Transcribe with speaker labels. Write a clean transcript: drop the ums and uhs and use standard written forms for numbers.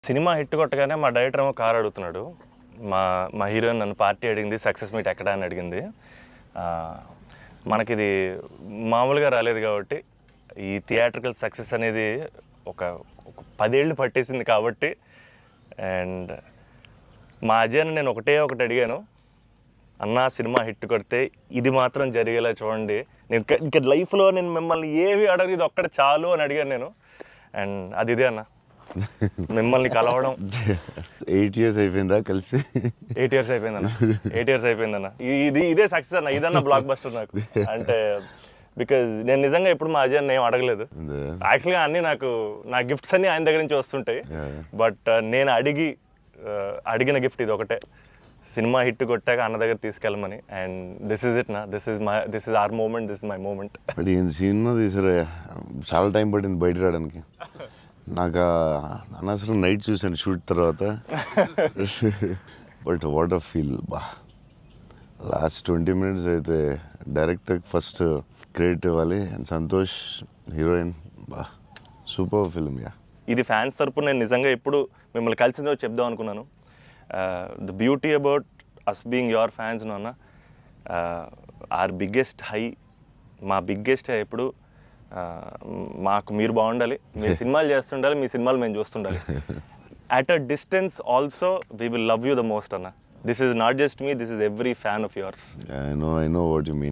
Speaker 1: Cinema hit కొట్టగానే మా director ఏమో కార్ అడుగుతున్నాడు. మా మా హీరోయిన్ నన్ను పార్టీ అడిగింది, సక్సెస్ మీట్ ఎక్కడ అని అడిగింది. మనకిది మామూలుగా రాలేదు కాబట్టి ఈ థియేట్రికల్ సక్సెస్ అనేది ఒక 10 ఏళ్ళు పట్టేసింది కాబట్టి. అండ్ మా అజయ్ని నేను ఒకటి అడిగాను, అన్న సినిమా హిట్ కొడితే ఇది మాత్రం జరిగేలా చూడండి, నేను ఇంకా లైఫ్లో నేను మిమ్మల్ని ఏవి అడగదు, ఇది ఒక్కటి చాలు అని అడిగాను నేను. అండ్ అది ఇదే అన్న, మిమ్మల్ని కలవడం.
Speaker 2: 8 years అయిపోయిందా కలిసి?
Speaker 1: 8 years అయిపోయిందన్న. 8 years అయిపోయిందన్న. ఇదే సక్సెస్ అన్న, ఇదన్న బ్లాక్ బస్టర్ నాకు. అంటే బికాజ్ నేను నిజంగా ఎప్పుడు మా అజయ్ ఏం అడగలేదు. యాక్చువల్గా అన్నీ నా గిఫ్ట్స్ అన్నీ ఆయన దగ్గర నుంచి వస్తుంటాయి. బట్ నేను అడిగిన గిఫ్ట్ ఇది ఒకటే, సినిమా హిట్ కొట్టాక అన్న దగ్గర తీసుకెళ్ళమని. అండ్ దిస్ ఇస్ ఇట్ నా, this is our moment, this is my moment.
Speaker 2: But ఈయన సినిమా తీసారా, చాలా టైం పట్టింది బయట రావడానికి. నాకు అనవసరం నైట్ చూశాను షూట్ తర్వాత. బట్ వాట్ అ ఫీల్ బా. లాస్ట్ 20 minutes అయితే డైరెక్టర్ ఫస్ట్ క్రెడిట్ ఇవ్వాలి. అండ్ సంతోష్ హీరోయిన్, బా సూపర్ ఫిల్మ్. యా,
Speaker 1: ఇది ఫ్యాన్స్ తరపున నేను నిజంగా ఎప్పుడు మిమ్మల్ని కలిసిందో చెప్దాం అనుకున్నాను. The beauty about us being your fans అన్న, ఆర్ బిగ్గెస్ట్ హై, మా బిగ్గెస్ట్ హై ఎప్పుడు మాకు మీరు బాగుండాలి, మీరు సినిమాలు చేస్తుండాలి, మీ సినిమాలు మేము చూస్తుండాలి. At a distance also we will love you the most అన్న. This is not just me, this is every fan of yours.
Speaker 2: I know what you mean.